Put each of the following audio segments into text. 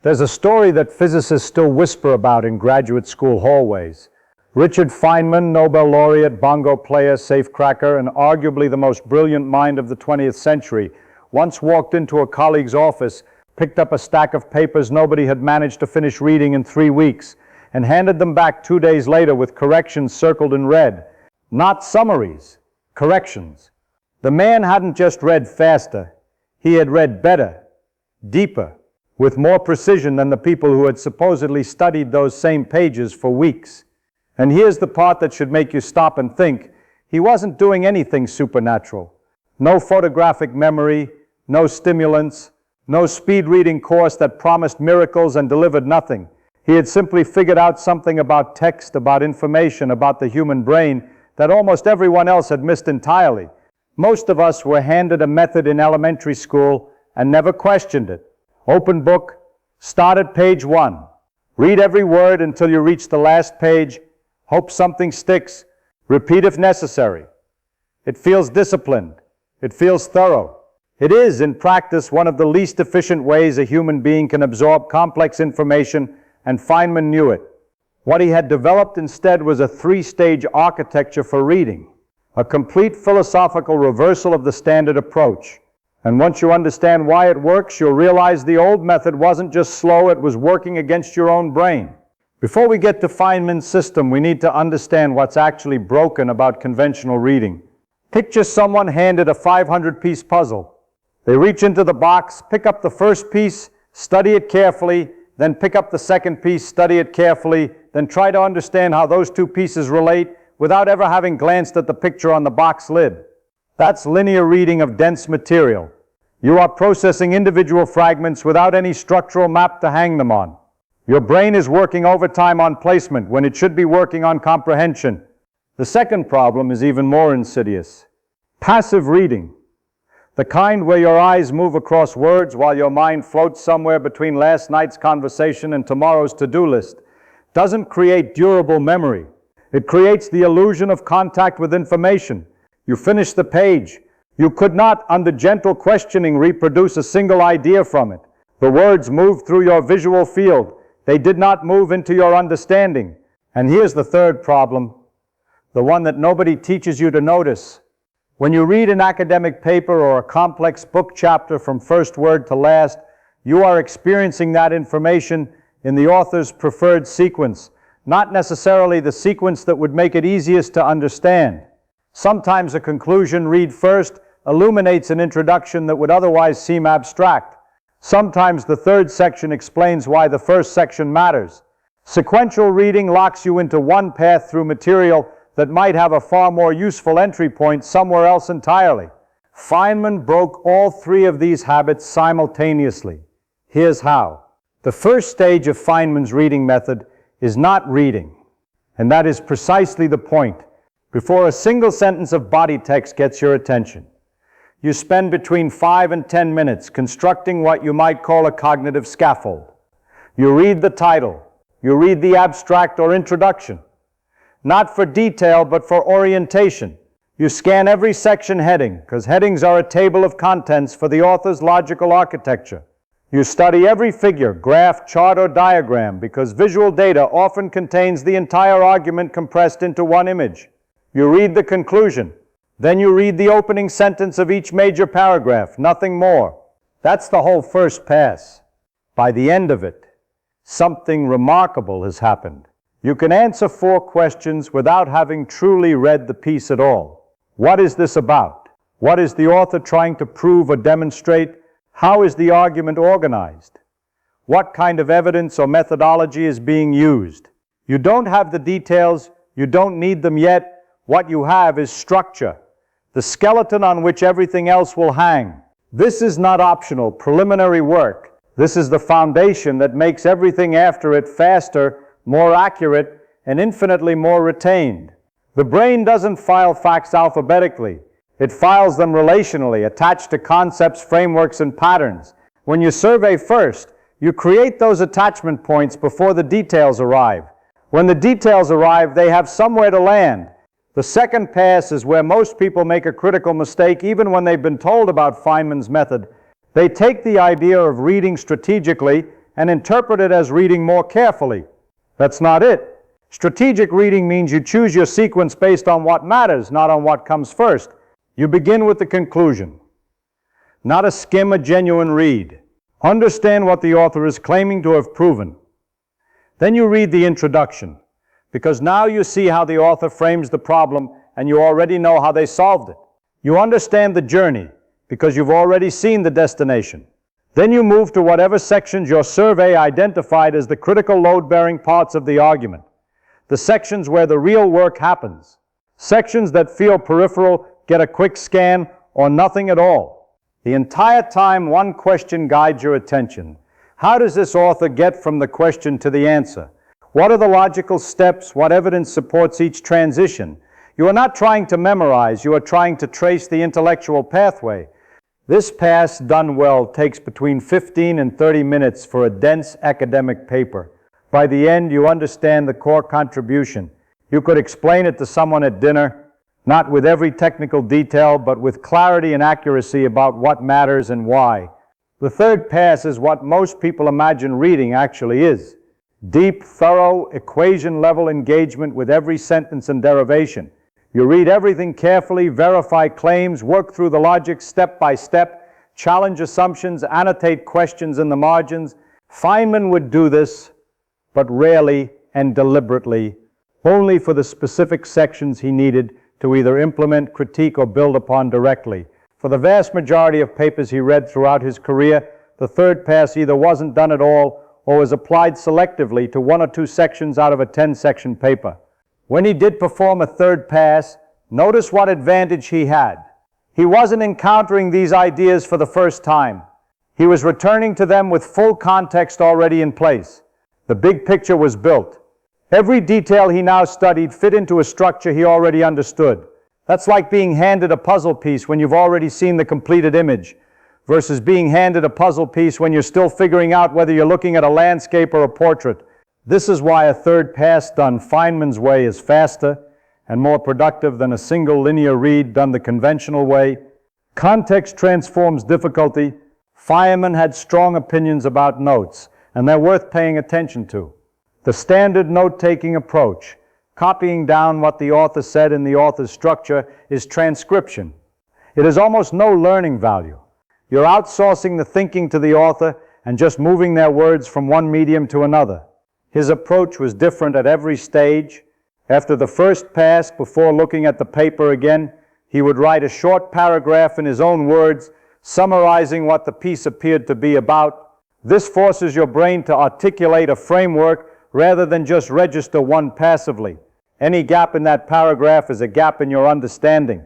There's a story that physicists still whisper about in graduate school hallways. Richard Feynman, Nobel laureate, bongo player, safecracker, and arguably the most brilliant mind of the 20th century, once walked into a colleague's office, picked up a stack of papers nobody had managed to finish reading in 3 weeks, and handed them back 2 days later with corrections circled in red. Not summaries, corrections. The man hadn't just read faster, he had read better, deeper, with more precision than the people who had supposedly studied those same pages for weeks. And here's the part that should make you stop and think. He wasn't doing anything supernatural. No photographic memory, no stimulants, no speed reading course that promised miracles and delivered nothing. He had simply figured out something about text, about information, about the human brain that almost everyone else had missed entirely. Most of us were handed a method in elementary school and never questioned it. Open book, start at page 1. Read every word until you reach the last page. Hope something sticks. Repeat if necessary. It feels disciplined. It feels thorough. It is, in practice, one of the least efficient ways a human being can absorb complex information, and Feynman knew it. What he had developed instead was a 3-stage architecture for reading, a complete philosophical reversal of the standard approach. And once you understand why it works, you'll realize the old method wasn't just slow, it was working against your own brain. Before we get to Feynman's system, we need to understand what's actually broken about conventional reading. Picture someone handed a 500-piece puzzle. They reach into the box, pick up the first piece, study it carefully, then pick up the second piece, study it carefully, then try to understand how those two pieces relate without ever having glanced at the picture on the box lid. That's linear reading of dense material. You are processing individual fragments without any structural map to hang them on. Your brain is working overtime on placement when it should be working on comprehension. The second problem is even more insidious. Passive reading, the kind where your eyes move across words while your mind floats somewhere between last night's conversation and tomorrow's to-do list, doesn't create durable memory. It creates the illusion of contact with information. You finish the page. You could not, under gentle questioning, reproduce a single idea from it. The words moved through your visual field. They did not move into your understanding. And here's the third problem, the one that nobody teaches you to notice. When you read an academic paper or a complex book chapter from first word to last, you are experiencing that information in the author's preferred sequence, not necessarily the sequence that would make it easiest to understand. Sometimes a conclusion, read first, illuminates an introduction that would otherwise seem abstract. Sometimes the third section explains why the first section matters. Sequential reading locks you into one path through material that might have a far more useful entry point somewhere else entirely. Feynman broke all 3 of these habits simultaneously. Here's how. The first stage of Feynman's reading method is not reading, and that is precisely the point. Before a single sentence of body text gets your attention, you spend between 5 and 10 minutes constructing what you might call a cognitive scaffold. You read the title. You read the abstract or introduction. Not for detail, but for orientation. You scan every section heading, because headings are a table of contents for the author's logical architecture. You study every figure, graph, chart, or diagram, because visual data often contains the entire argument compressed into one image. You read the conclusion. Then you read the opening sentence of each major paragraph, nothing more. That's the whole first pass. By the end of it, something remarkable has happened. You can answer 4 questions without having truly read the piece at all. What is this about? What is the author trying to prove or demonstrate? How is the argument organized? What kind of evidence or methodology is being used? You don't have the details. You don't need them yet. What you have is structure, the skeleton on which everything else will hang. This is not optional, preliminary work. This is the foundation that makes everything after it faster, more accurate, and infinitely more retained. The brain doesn't file facts alphabetically. It files them relationally, attached to concepts, frameworks, and patterns. When you survey first, you create those attachment points before the details arrive. When the details arrive, they have somewhere to land. The second pass is where most people make a critical mistake, even when they've been told about Feynman's method. They take the idea of reading strategically and interpret it as reading more carefully. That's not it. Strategic reading means you choose your sequence based on what matters, not on what comes first. You begin with the conclusion. Not a skim, a genuine read. Understand what the author is claiming to have proven. Then you read the introduction, because now you see how the author frames the problem and you already know how they solved it. You understand the journey, because you've already seen the destination. Then you move to whatever sections your survey identified as the critical load-bearing parts of the argument. The sections where the real work happens. Sections that feel peripheral, get a quick scan, or nothing at all. The entire time, one question guides your attention. How does this author get from the question to the answer? What are the logical steps? What evidence supports each transition? You are not trying to memorize, you are trying to trace the intellectual pathway. This pass, done well, takes between 15 and 30 minutes for a dense academic paper. By the end, you understand the core contribution. You could explain it to someone at dinner, not with every technical detail, but with clarity and accuracy about what matters and why. The third pass is what most people imagine reading actually is. Deep, thorough, equation-level engagement with every sentence and derivation. You read everything carefully, verify claims, work through the logic step by step, challenge assumptions, annotate questions in the margins. Feynman would do this, but rarely and deliberately, only for the specific sections he needed to either implement, critique, or build upon directly. For the vast majority of papers he read throughout his career, the third pass either wasn't done at all or was applied selectively to 1 or 2 sections out of a 10-section paper. When he did perform a third pass, notice what advantage he had. He wasn't encountering these ideas for the first time. He was returning to them with full context already in place. The big picture was built. Every detail he now studied fit into a structure he already understood. That's like being handed a puzzle piece when you've already seen the completed image, versus being handed a puzzle piece when you're still figuring out whether you're looking at a landscape or a portrait. This is why a third pass done Feynman's way is faster and more productive than a single linear read done the conventional way. Context transforms difficulty. Feynman had strong opinions about notes, and they're worth paying attention to. The standard note-taking approach, copying down what the author said in the author's structure, is transcription. It has almost no learning value. You're outsourcing the thinking to the author and just moving their words from one medium to another. His approach was different at every stage. After the first pass, before looking at the paper again, he would write a short paragraph in his own words, summarizing what the piece appeared to be about. This forces your brain to articulate a framework rather than just register one passively. Any gap in that paragraph is a gap in your understanding.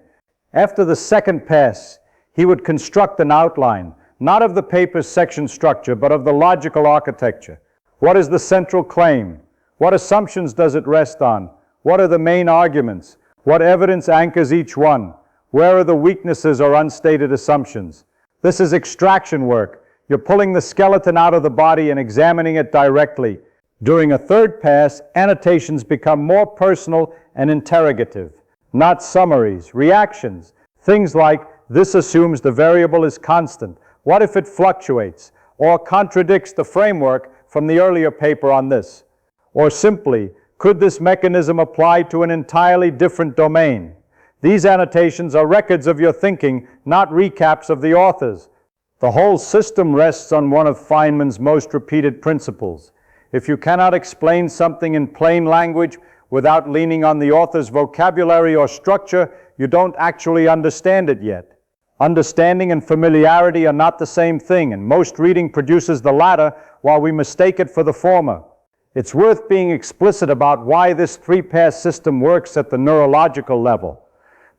After the second pass, he would construct an outline, not of the paper's section structure, but of the logical architecture. What is the central claim? What assumptions does it rest on? What are the main arguments? What evidence anchors each one? Where are the weaknesses or unstated assumptions? This is extraction work. You're pulling the skeleton out of the body and examining it directly. During a third pass, annotations become more personal and interrogative, not summaries, reactions. Things like, this assumes the variable is constant. What if it fluctuates? Or contradicts the framework from the earlier paper on this? Or simply, could this mechanism apply to an entirely different domain? These annotations are records of your thinking, not recaps of the author's. The whole system rests on one of Feynman's most repeated principles. If you cannot explain something in plain language without leaning on the author's vocabulary or structure, you don't actually understand it yet. Understanding and familiarity are not the same thing, and most reading produces the latter while we mistake it for the former. It's worth being explicit about why this three-pass system works at the neurological level,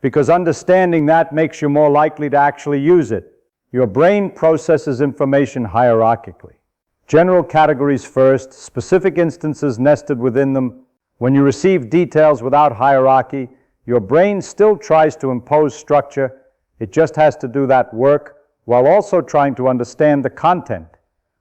because understanding that makes you more likely to actually use it. Your brain processes information hierarchically. General categories first, specific instances nested within them. When you receive details without hierarchy, your brain still tries to impose structure. It just has to do that work while also trying to understand the content,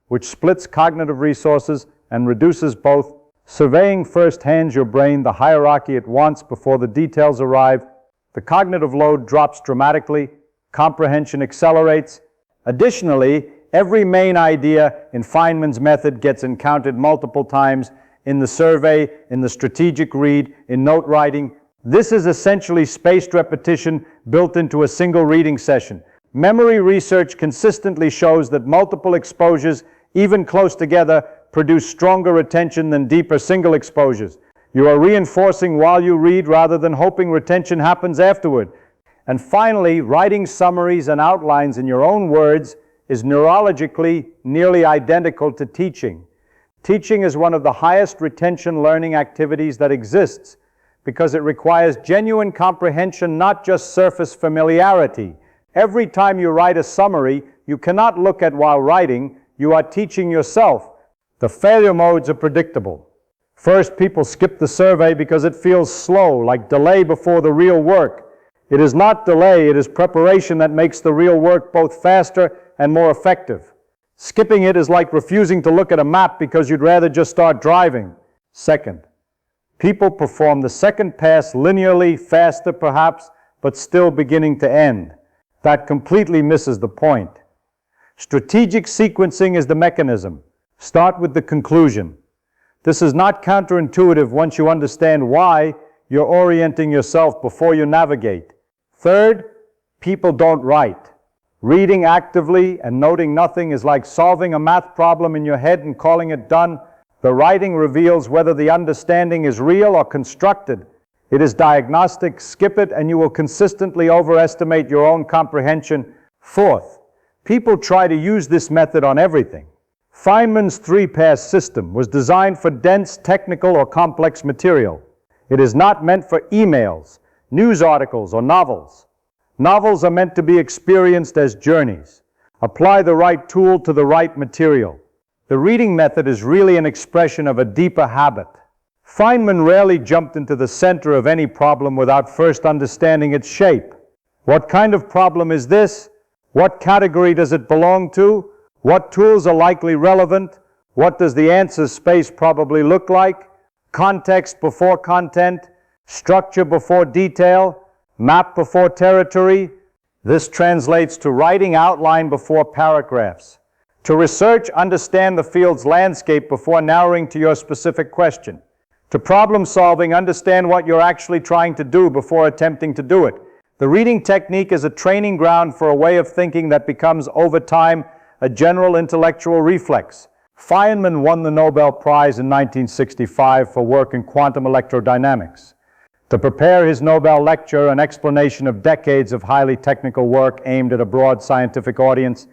which splits cognitive resources and reduces both. Surveying first hands your brain the hierarchy it wants before the details arrive. The cognitive load drops dramatically. Comprehension accelerates. Additionally, Every main idea in Feynman's method gets encountered multiple times in the survey, in the strategic read, in note writing. This is essentially spaced repetition built into a single reading session. Memory research consistently shows that multiple exposures, even close together, produce stronger retention than deeper single exposures. You are reinforcing while you read rather than hoping retention happens afterward. And finally, writing summaries and outlines in your own words is neurologically nearly identical to teaching. Teaching is one of the highest retention learning activities that exists because it requires genuine comprehension, not just surface familiarity. Every time you write a summary, you cannot look at while writing. You are teaching yourself. The failure modes are predictable. First, people skip the survey because it feels slow, like delay before the real work. It is not delay, it is preparation that makes the real work both faster and more effective. Skipping it is like refusing to look at a map because you'd rather just start driving. Second, people perform the second pass linearly, faster perhaps, but still beginning to end. That completely misses the point. Strategic sequencing is the mechanism. Start with the conclusion. This is not counterintuitive once you understand why you're orienting yourself before you navigate. Third, people don't write. Reading actively and noting nothing is like solving a math problem in your head and calling it done. The writing reveals whether the understanding is real or constructed. It is diagnostic. Skip it and you will consistently overestimate your own comprehension. Fourth, people try to use this method on everything. Feynman's three-pass system was designed for dense, technical, or complex material. It is not meant for emails, news articles, or novels. Novels are meant to be experienced as journeys. Apply the right tool to the right material. The reading method is really an expression of a deeper habit. Feynman rarely jumped into the center of any problem without first understanding its shape. What kind of problem is this? What category does it belong to? What tools are likely relevant? What does the answer space probably look like? Context before content, structure before detail, map before territory. This translates to writing outline before paragraphs. To research, understand the field's landscape before narrowing to your specific question. To problem solving, understand what you're actually trying to do before attempting to do it. The reading technique is a training ground for a way of thinking that becomes, over time, a general intellectual reflex. Feynman won the Nobel Prize in 1965 for work in quantum electrodynamics. To prepare his Nobel lecture, an explanation of decades of highly technical work aimed at a broad scientific audience,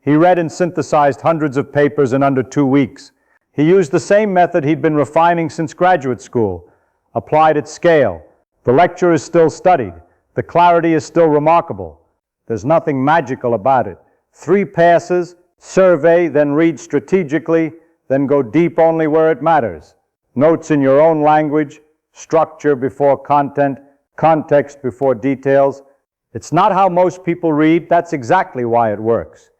he read and synthesized hundreds of papers in under 2 weeks. He used the same method he'd been refining since graduate school, applied at scale. The lecture is still studied. The clarity is still remarkable. There's nothing magical about it. 3 passes, survey, then read strategically, then go deep only where it matters. Notes in your own language, structure before content, context before details. It's not how most people read. That's exactly why it works.